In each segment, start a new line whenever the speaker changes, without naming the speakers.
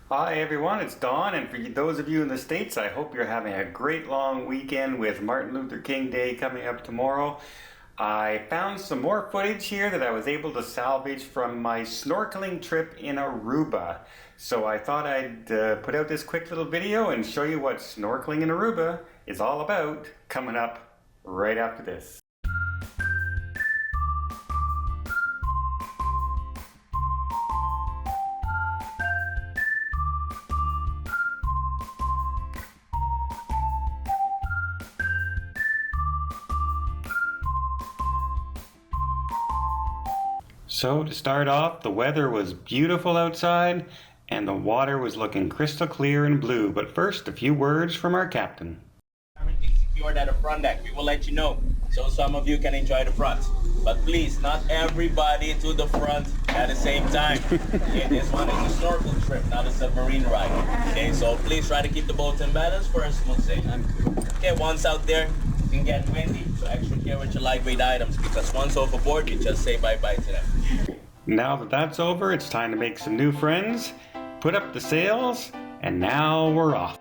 Hi everyone, it's Don, and for those of you in the States, I hope you're having a great long weekend with Martin Luther King Day coming up tomorrow. I found some more footage here that I was able to salvage from my snorkeling trip in Aruba. So I thought I'd put out this quick little video and show you what snorkeling in Aruba is all about coming up right after this. So to start off, the weather was beautiful outside and the water was looking crystal clear and blue. But first, a few words from our captain.
Everything secured at the front deck. We will let you know so some of you can enjoy the front. But please, not everybody to the front at the same time. Okay, this one is a snorkel trip, not a submarine ride. Okay, so please try to keep the boat in balance for a smooth sailing. Okay, once out there, it can get windy, so extra care with your lightweight items because once overboard, you just say bye-bye to them.
Now that that's over, it's time to make some new friends, put up the sails, and now we're off.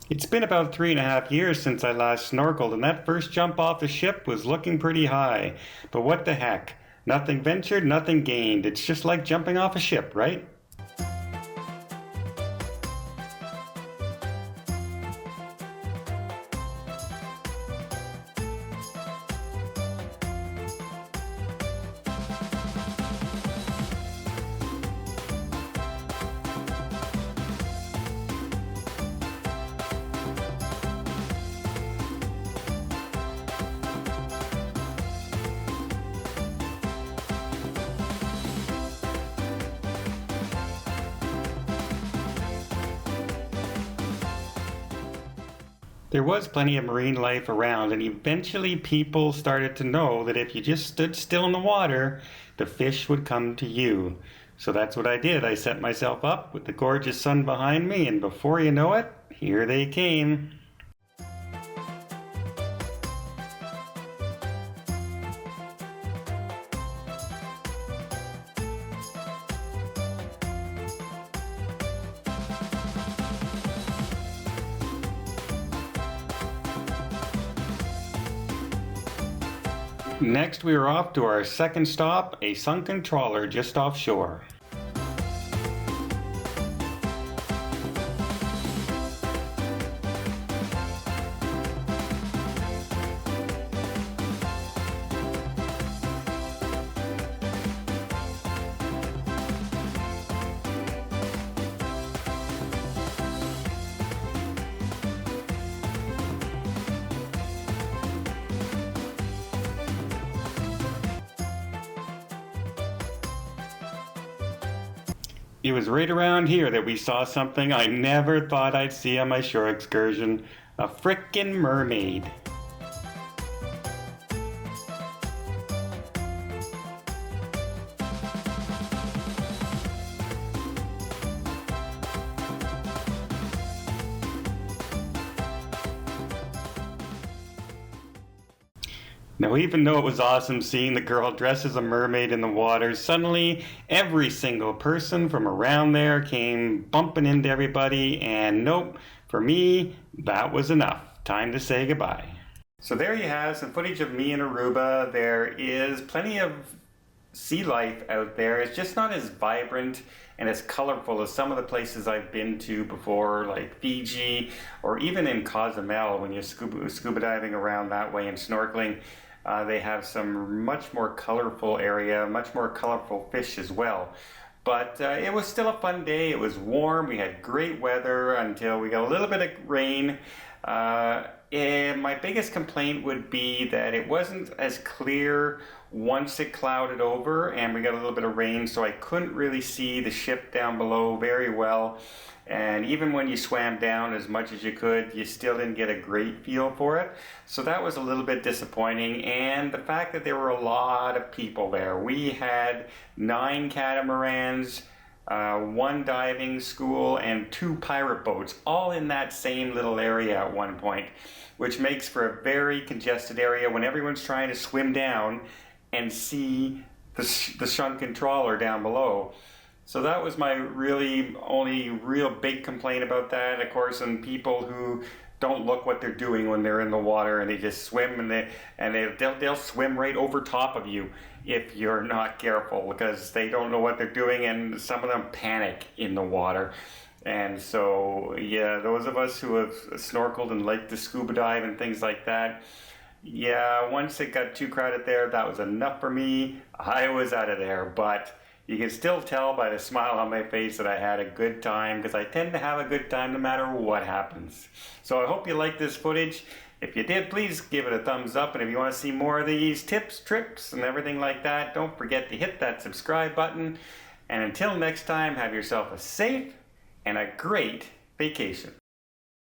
It's been about 3.5 years since I last snorkeled, and that first jump off the ship was looking pretty high. But what the heck? Nothing ventured, nothing gained. It's just like jumping off a ship, right? There was plenty of marine life around, and eventually people started to know that if you just stood still in the water, the fish would come to you. So that's what I did. I set myself up with the gorgeous sun behind me, and before you know it, here they came. Next, we were off to our second stop, a sunken trawler just offshore. It was right around here that we saw something I never thought I'd see on my shore excursion, a frickin' mermaid. Now, even though it was awesome seeing the girl dressed as a mermaid in the water, suddenly every single person from around there came bumping into everybody, and nope, for me, that was enough. Time to say goodbye. So there you have some footage of me in Aruba. There is plenty of sea life out there. It's just not as vibrant and as colorful as some of the places I've been to before, like Fiji or even in Cozumel when you're scuba diving around that way and snorkeling. They have some much more colorful area, much more colorful fish as well. But it was still a fun day. It was warm. We had great weather until we got a little bit of rain. My biggest complaint would be that it wasn't as clear once it clouded over and we got a little bit of rain, so I couldn't really see the ship down below very well. And even when you swam down as much as you could, you still didn't get a great feel for it. So that was a little bit disappointing. And the fact that there were a lot of people there. We had 9 catamarans, 1 diving school, and 2 pirate boats, all in that same little area at one point, which makes for a very congested area when everyone's trying to swim down and see the sunken trawler down below. So that was my really only real big complaint about that. Of course, and people who don't look what they're doing when they're in the water and they just swim and they'll swim right over top of you if you're not careful because they don't know what they're doing, and some of them panic in the water. And so, yeah, those of us who have snorkeled and like to scuba dive and things like that, yeah, once it got too crowded there, that was enough for me. I was out of there, but you can still tell by the smile on my face that I had a good time because I tend to have a good time no matter what happens. So I hope you like this footage. If you did, please give it a thumbs up. And if you want to see more of these tips, tricks, and everything like that, don't forget to hit that subscribe button. And until next time, have yourself a safe and a great vacation.